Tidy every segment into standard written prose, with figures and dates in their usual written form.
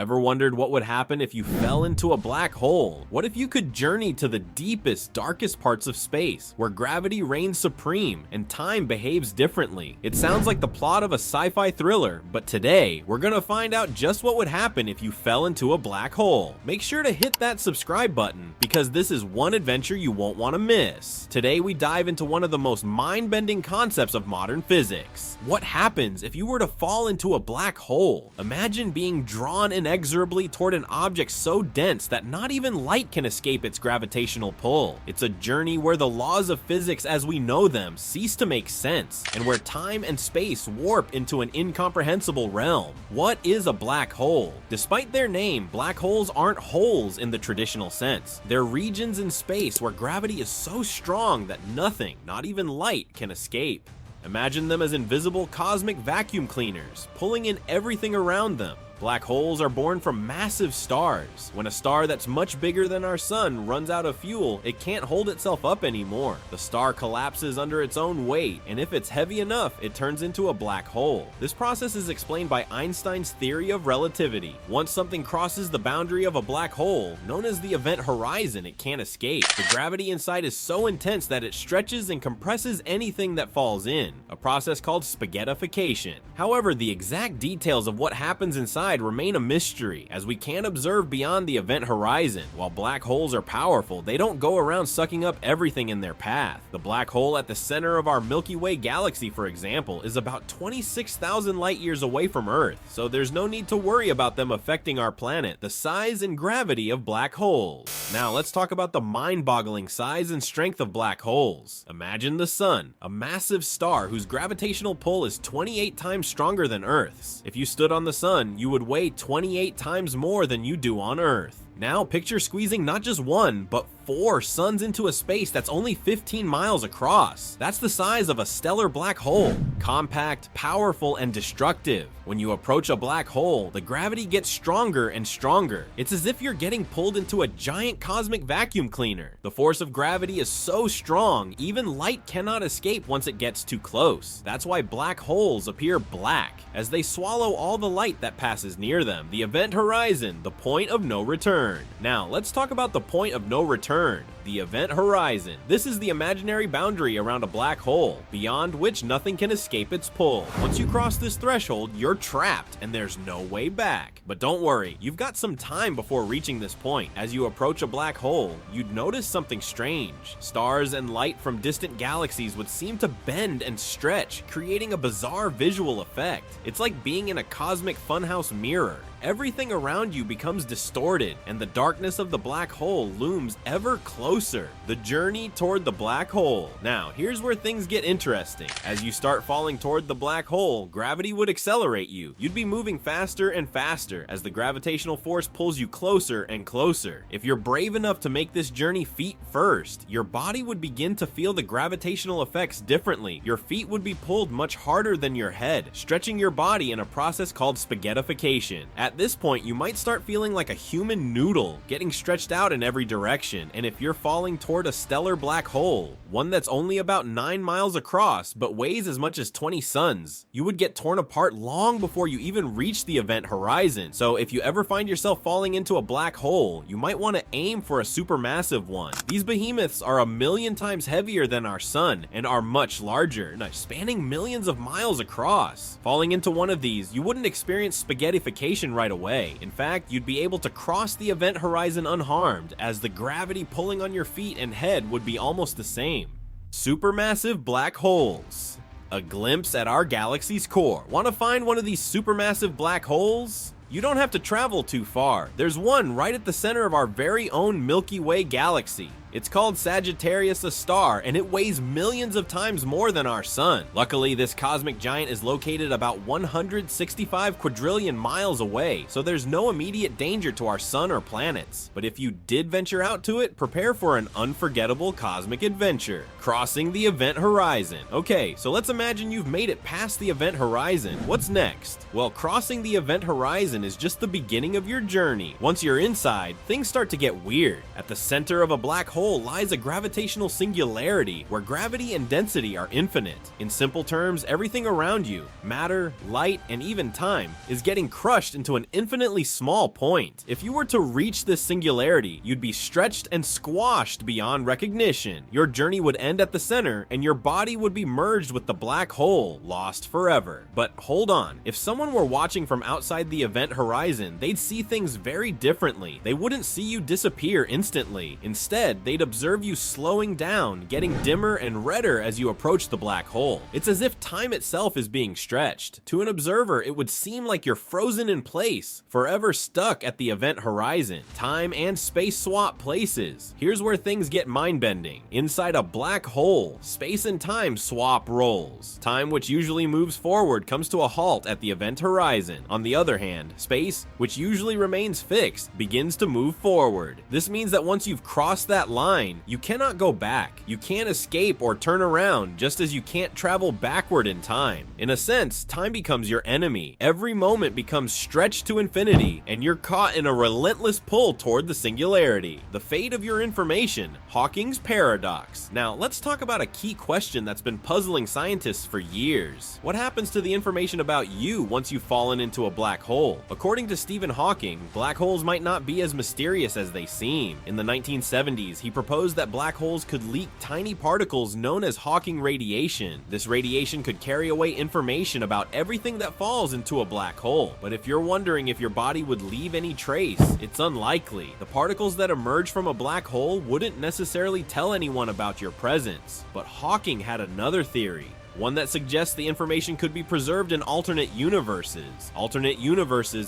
Ever wondered what would happen if you fell into a black hole? What if you could journey to the deepest, darkest parts of space, where gravity reigns supreme and time behaves differently? It sounds like the plot of a sci-fi thriller, but today, we're gonna find out just what would happen if you fell into a black hole. Make sure to hit that subscribe button, because this is one adventure you won't want to miss. Today, we dive into one of the most mind-bending concepts of modern physics. What happens if you were to fall into a black hole? Imagine being drawn inexorably toward an object so dense that not even light can escape its gravitational pull. It's a journey where the laws of physics as we know them cease to make sense, and where time and space warp into an incomprehensible realm. What is a black hole? Despite their name, black holes aren't holes in the traditional sense. They're regions in space where gravity is so strong that nothing, not even light, can escape. Imagine them as invisible cosmic vacuum cleaners, pulling in everything around them. Black holes are born from massive stars. When a star that's much bigger than our sun runs out of fuel, it can't hold itself up anymore. The star collapses under its own weight, and if it's heavy enough, it turns into a black hole. This process is explained by Einstein's theory of relativity. Once something crosses the boundary of a black hole, known as the event horizon, it can't escape. The gravity inside is so intense that it stretches and compresses anything that falls in, a process called spaghettification. However, the exact details of what happens inside remain a mystery, as we can't observe beyond the event horizon. While black holes are powerful, they don't go around sucking up everything in their path. The black hole at the center of our Milky Way galaxy, for example, is about 26,000 light years away from Earth, so there's no need to worry about them affecting our planet. The size and gravity of black holes. Now let's talk about the mind-boggling size and strength of black holes. Imagine the sun, a massive star whose gravitational pull is 28 times stronger than Earth's. If you stood on the sun, you would weigh 28 times more than you do on Earth. Now picture squeezing not just one, but 4 suns into a space that's only 15 miles across. That's the size of a stellar black hole. Compact, powerful, and destructive. When you approach a black hole, the gravity gets stronger and stronger. It's as if you're getting pulled into a giant cosmic vacuum cleaner. The force of gravity is so strong, even light cannot escape once it gets too close. That's why black holes appear black, as they swallow all the light that passes near them. The event horizon, the point of no return. Now, let's talk about the point of no return. The event horizon. This is the imaginary boundary around a black hole, beyond which nothing can escape its pull. Once you cross this threshold, you're trapped, and there's no way back. But don't worry, you've got some time before reaching this point. As you approach a black hole, you'd notice something strange. Stars and light from distant galaxies would seem to bend and stretch, creating a bizarre visual effect. It's like being in a cosmic funhouse mirror. Everything around you becomes distorted, and the darkness of the black hole looms ever closer. The journey toward the black hole. Now, here's where things get interesting. As you start falling toward the black hole, gravity would accelerate you. You'd be moving faster and faster as the gravitational force pulls you closer and closer. If you're brave enough to make this journey feet first, your body would begin to feel the gravitational effects differently. Your feet would be pulled much harder than your head, stretching your body in a process called spaghettification. At this point, you might start feeling like a human noodle, getting stretched out in every direction, and if you're falling toward a stellar black hole, one that's only about 9 miles across but weighs as much as 20 suns, you would get torn apart long before you even reach the event horizon. So if you ever find yourself falling into a black hole, you might want to aim for a supermassive one. These behemoths are 1,000,000 times heavier than our sun and are much larger, spanning millions of miles across. Falling into one of these, you wouldn't experience spaghettification right away. In fact, you'd be able to cross the event horizon unharmed, as the gravity pulling on your feet and head would be almost the same. Supermassive black holes. A glimpse at our galaxy's core. Want to find one of these supermassive black holes? You don't have to travel too far. There's one right at the center of our very own Milky Way galaxy. It's called Sagittarius, a star, and it weighs millions of times more than our sun. Luckily, this cosmic giant is located about 165 quadrillion miles away, so there's no immediate danger to our sun or planets. But if you did venture out to it, prepare for an unforgettable cosmic adventure. Crossing the event horizon. Okay, so let's imagine you've made it past the event horizon. What's next? Well, crossing the event horizon is just the beginning of your journey. Once you're inside, things start to get weird. At the center of a black hole, hole lies a gravitational singularity where gravity and density are infinite. In simple terms, everything around you, matter, light, and even time, is getting crushed into an infinitely small point. If you were to reach this singularity, you'd be stretched and squashed beyond recognition. Your journey would end at the center, and your body would be merged with the black hole, lost forever. But hold on, if someone were watching from outside the event horizon, they'd see things very differently. They wouldn't see you disappear instantly. Instead, they'd observe you slowing down, getting dimmer and redder as you approach the black hole. It's as if time itself is being stretched. To an observer, it would seem like you're frozen in place, forever stuck at the event horizon. Time and space swap places. Here's where things get mind-bending. Inside a black hole, space and time swap roles. Time, which usually moves forward, comes to a halt at the event horizon. On the other hand, space, which usually remains fixed, begins to move forward. This means that once you've crossed that line, you cannot go back. You can't escape or turn around, just as you can't travel backward in time. In a sense, time becomes your enemy. Every moment becomes stretched to infinity, and you're caught in a relentless pull toward the singularity. The fate of your information, Hawking's paradox. Now, let's talk about a key question that's been puzzling scientists for years. What happens to the information about you once you've fallen into a black hole? According to Stephen Hawking, black holes might not be as mysterious as they seem. In the 1970s, he proposed that black holes could leak tiny particles known as Hawking radiation. This radiation could carry away information about everything that falls into a black hole. But if you're wondering if your body would leave any trace, it's unlikely. The particles that emerge from a black hole wouldn't necessarily tell anyone about your presence. But Hawking had another theory. One that suggests the information could be preserved in alternate universes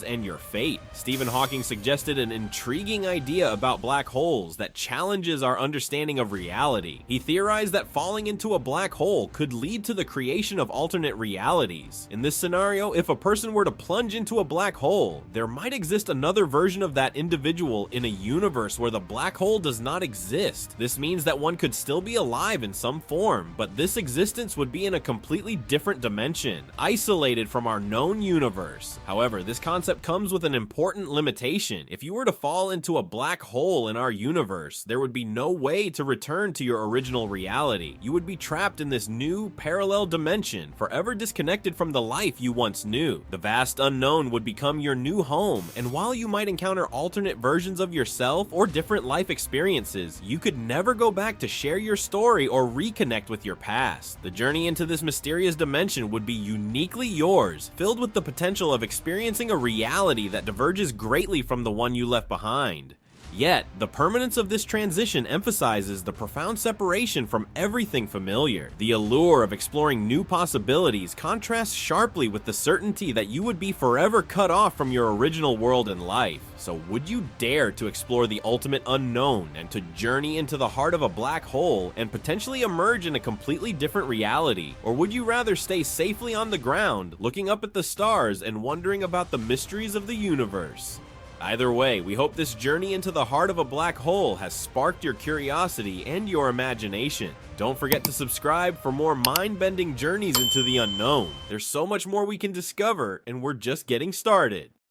and your fate. Stephen Hawking suggested an intriguing idea about black holes that challenges our understanding of reality. He theorized that falling into a black hole could lead to the creation of alternate realities. In this scenario, if a person were to plunge into a black hole, there might exist another version of that individual in a universe where the black hole does not exist. This means that one could still be alive in some form, but this existence would be in a completely different dimension, isolated from our known universe. However, this concept comes with an important limitation. If you were to fall into a black hole in our universe, there would be no way to return to your original reality. You would be trapped in this new parallel dimension, forever disconnected from the life you once knew. The vast unknown would become your new home, and while you might encounter alternate versions of yourself or different life experiences, you could never go back to share your story or reconnect with your past. The journey into this mysterious dimension would be uniquely yours, filled with the potential of experiencing a reality that diverges greatly from the one you left behind. Yet, the permanence of this transition emphasizes the profound separation from everything familiar. The allure of exploring new possibilities contrasts sharply with the certainty that you would be forever cut off from your original world and life. So would you dare to explore the ultimate unknown and to journey into the heart of a black hole and potentially emerge in a completely different reality? Or would you rather stay safely on the ground, looking up at the stars and wondering about the mysteries of the universe? Either way, we hope this journey into the heart of a black hole has sparked your curiosity and your imagination. Don't forget to subscribe for more mind-bending journeys into the unknown. There's so much more we can discover, and we're just getting started.